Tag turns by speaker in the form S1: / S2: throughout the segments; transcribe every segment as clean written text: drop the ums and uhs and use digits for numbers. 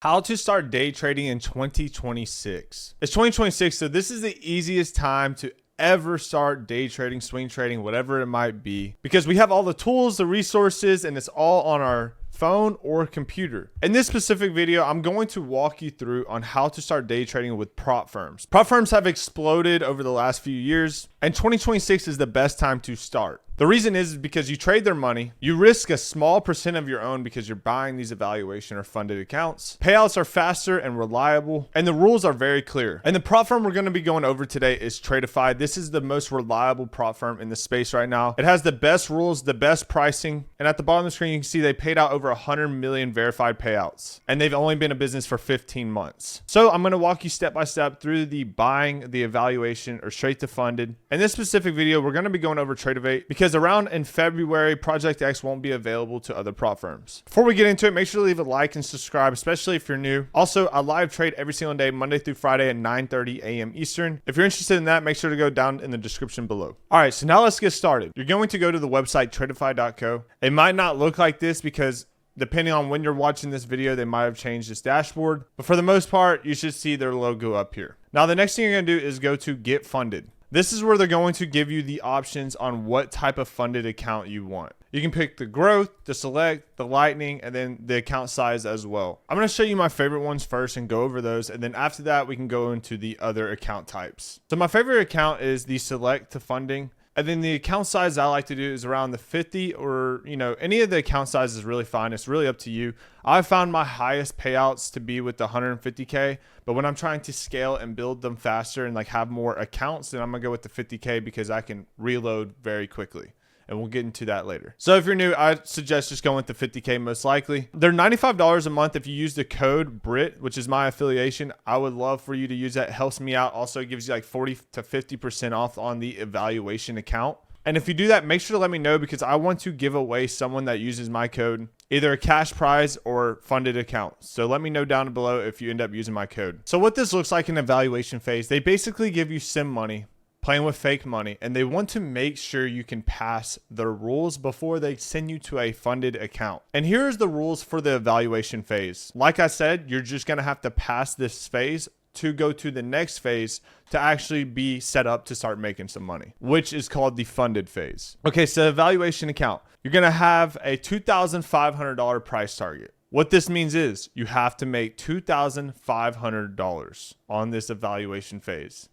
S1: How to start day trading in 2026. It's 2026, so this is the easiest time to ever start day trading, swing trading, whatever it might be, because we have all the tools, the resources, and it's all on our phone or computer. In this specific video, I'm going to walk you through on how to start day trading with prop firms. Prop firms have exploded over the last few years, and 2026 is the best time to start. The reason is because you trade their money, you risk a small percent of your own because you're buying these evaluation or funded accounts. Payouts are faster and reliable, and the rules are very clear. And the prop firm we're going to be going over today is Tradeify. This is the most reliable prop firm in the space right now. It has the best rules, the best pricing, and at the bottom of the screen, you can see they paid out over 100 million verified payouts, and they've only been in business for 15 months. So I'm going to walk you step by step through the buying, the evaluation, or straight to funded. In this specific video, we're going to be going over Tradeovate because around in February, Project X won't be available to other prop firms. Before we get into it, make sure to leave a like and subscribe, especially if you're new. Also, I live trade every single day, Monday through Friday at 9:30 a.m. Eastern. If you're interested in that, make sure to go down in the description below. All right, so now let's get started. You're going to go to the website tradeify.co. It might not look like this because depending on when you're watching this video, they might have changed this dashboard. But for the most part, you should see their logo up here. Now, the next thing you're going to do is go to Get Funded. This is where they're going to give you the options on what type of funded account you want. You can pick the growth, the select, the lightning, and then the account size as well. I'm going to show you my favorite ones first and go over those. And then after that, we can go into the other account types. So my favorite account is the select to funding. And then the account size I like to do is around the 50 or, any of the account size is really fine. It's really up to you. I found my highest payouts to be with the 150K, but when I'm trying to scale and build them faster and have more accounts, then I'm gonna go with the 50K because I can reload very quickly. And we'll get into that later. So if you're new, I suggest just going with the 50K most likely. They're $95 a month if you use the code BRIT, which is my affiliation. I would love for you to use that. It helps me out. Also, it gives you 40 to 50% off on the evaluation account. And if you do that, make sure to let me know because I want to give away someone that uses my code, either a cash prize or funded account. So let me know down below if you end up using my code. So what this looks like in evaluation phase, they basically give you sim money, playing with fake money, and they want to make sure you can pass the rules before they send you to a funded account. And here's the rules for the evaluation phase. Like I said, you're just going to have to pass this phase to go to the next phase to actually be set up to start making some money, which is called the funded phase. Okay, so evaluation account, you're going to have a $2,500 price target. What this means is you have to make $2,500 on this evaluation phase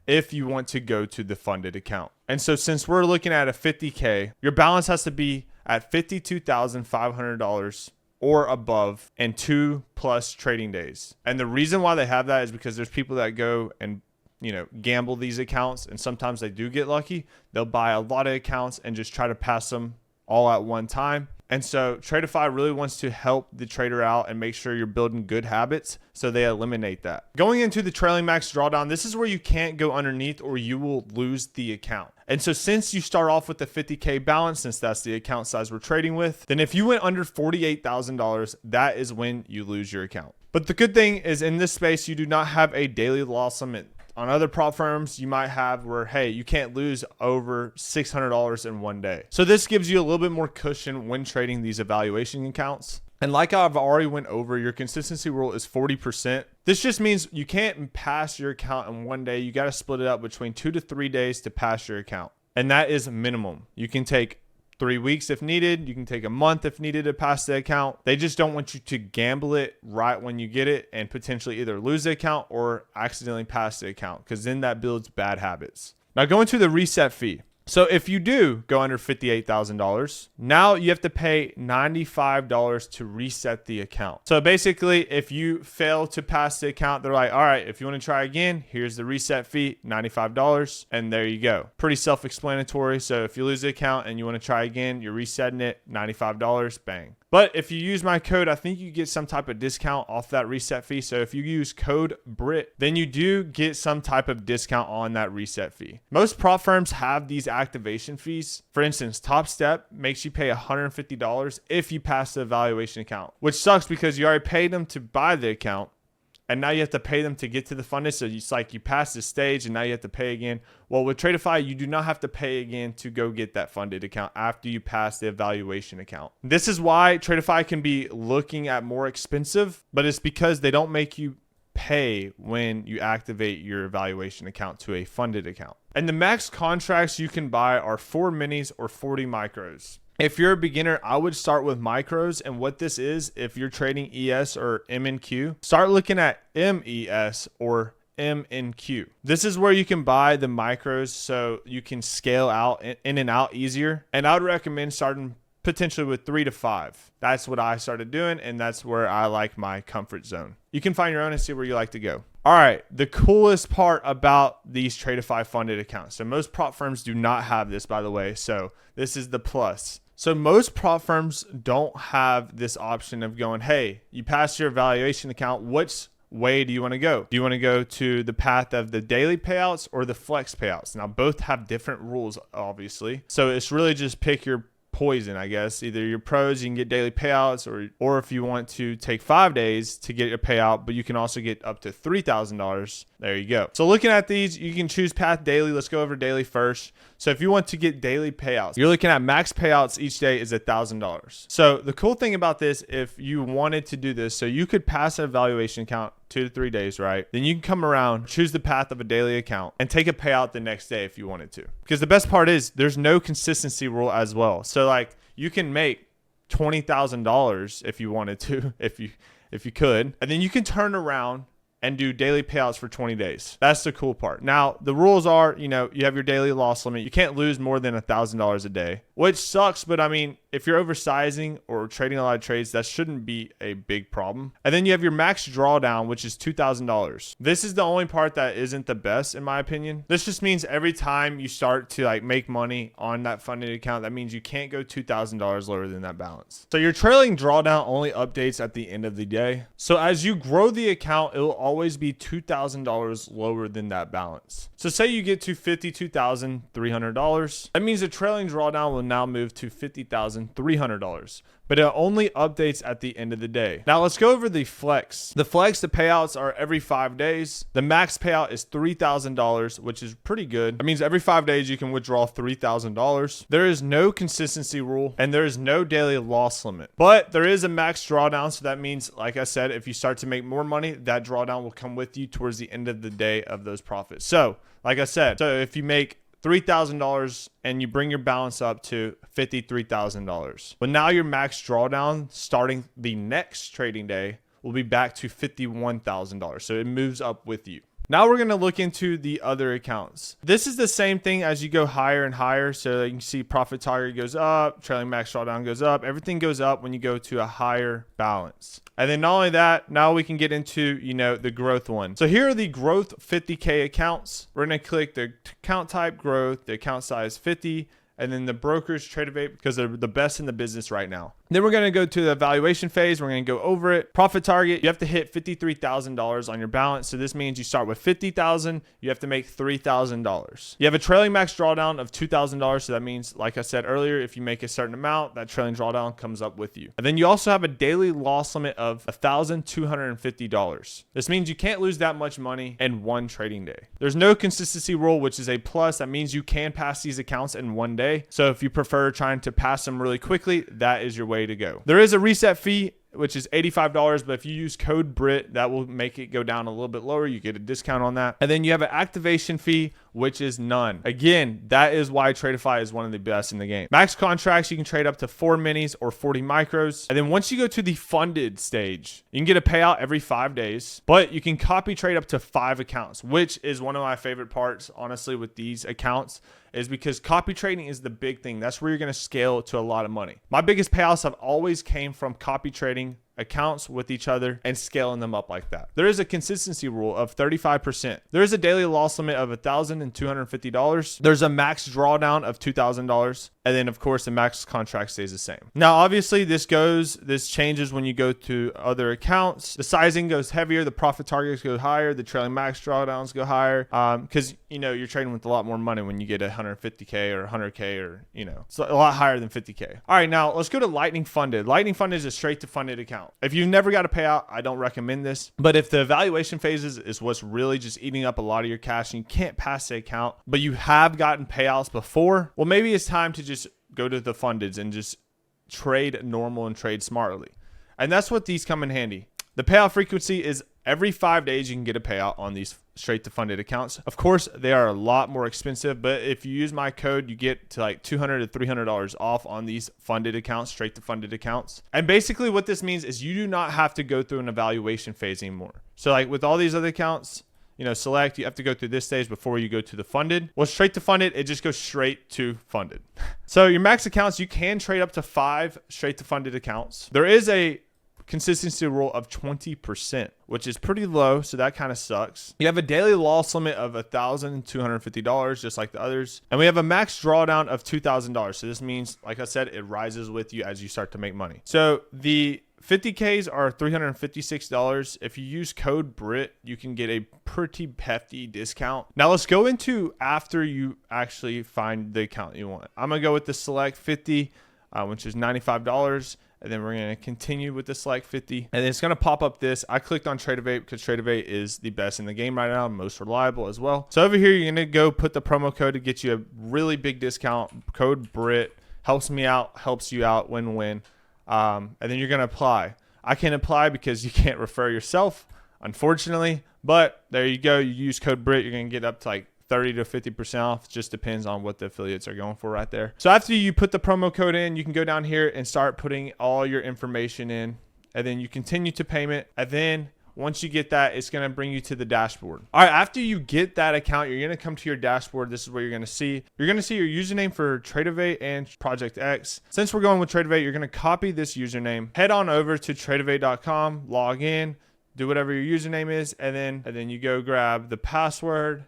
S1: if you want to go to the funded account. And so since we're looking at a 50K, your balance has to be at $52,500 or above and 2+ trading days. And the reason why they have that is because there's people that go and gamble these accounts, and sometimes they do get lucky. They'll buy a lot of accounts and just try to pass them all at one time. And so Tradeify really wants to help the trader out and make sure you're building good habits, so they eliminate that. Going into the trailing max drawdown, this is where you can't go underneath or you will lose the account. And so since you start off with the 50K balance, since that's the account size we're trading with, then if you went under $48,000, that is when you lose your account. But the good thing is in this space, you do not have a daily loss limit. On other prop firms, you might have where, hey, you can't lose over $600 in one day. So this gives you a little bit more cushion when trading these evaluation accounts. And like I've already went over, your consistency rule is 40%. This just means you can't pass your account in one day. You got to split it up between 2 to 3 days to pass your account. And that is minimum. You can take 3 weeks if needed. You can take a month if needed to pass the account. They just don't want you to gamble it right when you get it and potentially either lose the account or accidentally pass the account, because then that builds bad habits. Now going to the reset fee. So if you do go under $58,000, now you have to pay $95 to reset the account. So basically, if you fail to pass the account, they're like, all right, if you want to try again, here's the reset fee, $95. And there you go. Pretty self-explanatory. So if you lose the account and you want to try again, you're resetting it, $95, bang. But if you use my code, I think you get some type of discount off that reset fee. So if you use code BRIT, then you do get some type of discount on that reset fee. Most prop firms have these activation fees. For instance, Top Step makes you pay $150 if you pass the evaluation account, which sucks because you already paid them to buy the account. and now you have to pay them to get to the funded. So it's like you pass this stage and now you have to pay again. Well, with Tradeify, you do not have to pay again to go get that funded account after you pass the evaluation account. This is why Tradeify can be looking at more expensive, but it's because they don't make you pay when you activate your evaluation account to a funded account. And the max contracts you can buy are 4 minis or 40 micros. If you're a beginner, I would start with micros. And what this is, if you're trading ES or MNQ, start looking at MES or MNQ. This is where you can buy the micros so you can scale out in and out easier. And I would recommend starting potentially with 3 to 5. That's what I started doing, and that's where I like my comfort zone. You can find your own and see where you like to go. All right, the coolest part about these Tradeify funded accounts. So most prop firms do not have this, by the way. So this is the plus. So most prop firms don't have this option of going, hey, you passed your evaluation account. Which way do you want to go? Do you want to go to the path of the daily payouts or the flex payouts? Now, both have different rules, obviously. So it's really just pick your poison, I guess. Either your pros, you can get daily payouts, or if you want to take 5 days to get a payout, but you can also get up to $3,000. There you go. So looking at these, you can choose path daily. Let's go over daily first. So if you want to get daily payouts, you're looking at max payouts each day is $1,000. So the cool thing about this, if you wanted to do this, so you could pass an evaluation account 2 to 3 days, right? Then you can come around, choose the path of a daily account, and take a payout the next day if you wanted to. Because the best part is there's no consistency rule as well. So like you can make $20,000 if you wanted to, if you could, and then you can turn around and do daily payouts for 20 days. That's the cool part. Now, the rules are, you have your daily loss limit. You can't lose more than $1,000 a day, which sucks. But I mean, if you're oversizing or trading a lot of trades, that shouldn't be a big problem. And then you have your max drawdown, which is $2,000. This is the only part that isn't the best, in my opinion. This just means every time you start to like make money on that funded account, that means you can't go $2,000 lower than that balance. So your trailing drawdown only updates at the end of the day. So as you grow the account, it will always be $2,000 lower than that balance. So say you get to $52,300. That means the trailing drawdown will now move to $50,300. But it only updates at the end of the day. Now let's go over the flex. The payouts are every 5 days. The max payout is $3,000, which is pretty good. That means every 5 days you can withdraw $3,000. There is no consistency rule and there is no daily loss limit, but there is a max drawdown. So that means, like I said, if you start to make more money, that drawdown will come with you towards the end of the day of those profits. So like I said, so if you make $3,000 and you bring your balance up to $53,000. Well, now your max drawdown starting the next trading day will be back to $51,000. So it moves up with you. Now we're going to look into the other accounts. This is the same thing as you go higher and higher. So you can see profit target goes up, trailing max drawdown goes up. Everything goes up when you go to a higher balance. And then not only that, now we can get into, the growth one. So here are the growth 50K accounts. We're going to click the account type growth, the account size 50, and then the brokers Tradeovate because they're the best in the business right now. Then we're going to go to the evaluation phase. We're going to go over it. Profit target, you have to hit $53,000 on your balance. So this means you start with $50,000. You have to make $3,000. You have a trailing max drawdown of $2,000. So that means, like I said earlier, if you make a certain amount, that trailing drawdown comes up with you. And then you also have a daily loss limit of $1,250. This means you can't lose that much money in one trading day. There's no consistency rule, which is a plus. That means you can pass these accounts in one day. So if you prefer trying to pass them really quickly, that is your way to go. There is a reset fee, which is $85, but if you use code BRIT, that will make it go down a little bit lower. You get a discount on that. And then you have an activation fee, which is none. Again, that is why Tradeify is one of the best in the game. Max contracts, you can trade up to 4 minis or 40 micros. And then once you go to the funded stage, you can get a payout every 5 days, but you can copy trade up to 5 accounts, which is one of my favorite parts, honestly, with these accounts, is because copy trading is the big thing. That's where you're going to scale to a lot of money. My biggest payouts have always came from copy trading accounts with each other and scaling them up like that. There is a consistency rule of 35%. There is a daily loss limit of $1,250. There's a max drawdown of $2,000. And then of course the max contract stays the same. Now, obviously this changes when you go to other accounts. The sizing goes heavier, the profit targets go higher, the trailing max drawdowns go higher. Cause you know, you're trading with a lot more money when you get 150K or 100K, or, you know, it's a lot higher than 50K. All right, now let's go to Lightning Funded. Lightning Funded is a straight to funded account. If you've never got a payout, I don't recommend this, but if the evaluation phases is what's really just eating up a lot of your cash and you can't pass the account, but you have gotten payouts before, well, maybe it's time to just go to the fundeds and just trade normal and trade smartly. And that's what these come in handy. The payout frequency is every 5 days you can get a payout on these straight to funded accounts. Of course, they are a lot more expensive, but if you use my code, you get to like $200 to $300 off on these funded accounts, straight to funded accounts. And basically what this means is you do not have to go through an evaluation phase anymore. So like with all these other accounts, you know, select, you have to go through this stage before you go to the funded. Well, straight to funded, it just goes straight to funded. So your max accounts, you can trade up to 5 straight to funded accounts. There is a consistency rule of 20%, which is pretty low, so that kind of sucks. You have a daily loss limit of $1,250, just like the others, and we have a max drawdown of $2,000. So this means, like I said, it rises with you as you start to make money. So the 50Ks are $356. If you use code BRIT, you can get a pretty hefty discount. Now let's go into after you actually find the account you want. I'm gonna go with the select 50, which is $95. And then we're going to continue with the select 50. And it's going to pop up this. I clicked on Tradeovate because Tradeovate is the best in the game right now, most reliable as well. So over here, you're going to go put the promo code to get you a really big discount. Code BRIT helps me out, helps you out, win-win. And then you're going to apply. I can't apply because you can't refer yourself, unfortunately. But there you go. You use code BRIT, you're going to get up to like 30 to 50% off. Just depends on what the affiliates are going for right there. So after you put the promo code in, you can go down here and start putting all your information in, and then you continue to payment. And then once you get that, it's going to bring you to the dashboard. All right, after you get that account, you're going to come to your dashboard. This is where you're going to see your username for Tradeovate and Project X. Since we're going with Tradeovate, you're going to copy this username, head on over to tradeovate.com, log in, do whatever your username is, and then you go grab the password,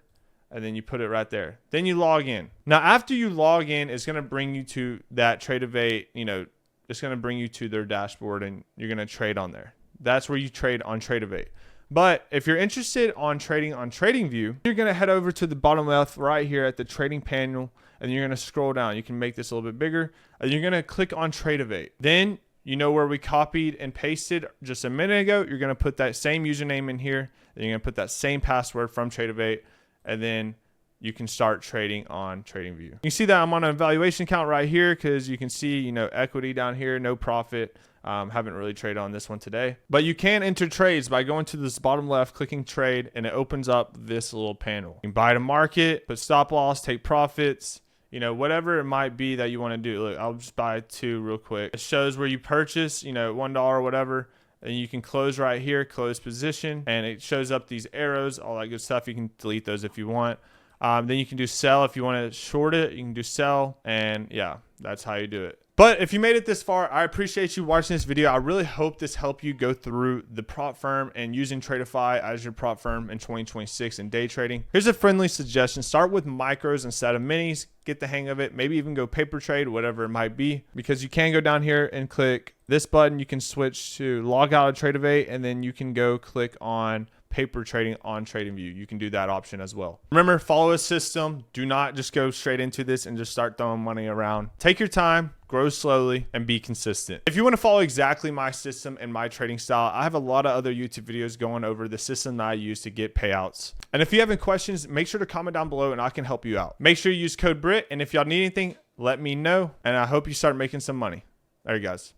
S1: and then you put it right there. Then you log in. Now, after you log in, it's going to bring you to that Tradeovate, you know, it's going to bring you to their dashboard, and you're going to trade on there. That's where you trade on Tradeovate. But if you're interested on trading on TradingView, you're going to head over to the bottom left right here at the trading panel, and you're going to scroll down. You can make this a little bit bigger, and you're going to click on Tradeovate. Then you know where we copied and pasted just a minute ago. You're going to put that same username in here, and you're going to put that same password from Tradeovate, and then you can start trading on TradingView. You can see that I'm on an evaluation account right here because you can see, you know, equity down here, no profit. Haven't really traded on this one today, but you can enter trades by going to this bottom left, clicking trade, and it opens up this little panel. You can buy to market, put stop loss, take profits, you know, whatever it might be that you want to do. Look, I'll just buy 2 real quick. It shows where you purchase, you know, $1 or whatever. And you can close right here, close position, and it shows up these arrows, all that good stuff. You can delete those if you want. Then you can do sell if you want to short it. You can do sell, and yeah, that's how you do it. But if you made it this far, I appreciate you watching this video. I really hope this helped you go through the Propfirm and using Tradeify as your Propfirm in 2026 in day trading. Here's a friendly suggestion. Start with micros instead of minis. Get the hang of it. Maybe even go paper trade, whatever it might be, because you can go down here and click this button. You can switch to log out of Tradeovate, and then you can go click on paper trading on TradingView. You can do that option as well. Remember, follow a system. Do not just go straight into this and just start throwing money around. Take your time, grow slowly, and be consistent. If you want to follow exactly my system and my trading style, I have a lot of other YouTube videos going over the system that I use to get payouts. And if you have any questions, make sure to comment down below and I can help you out. Make sure you use code BRIT, and if y'all need anything, let me know, and I hope you start making some money. There you guys.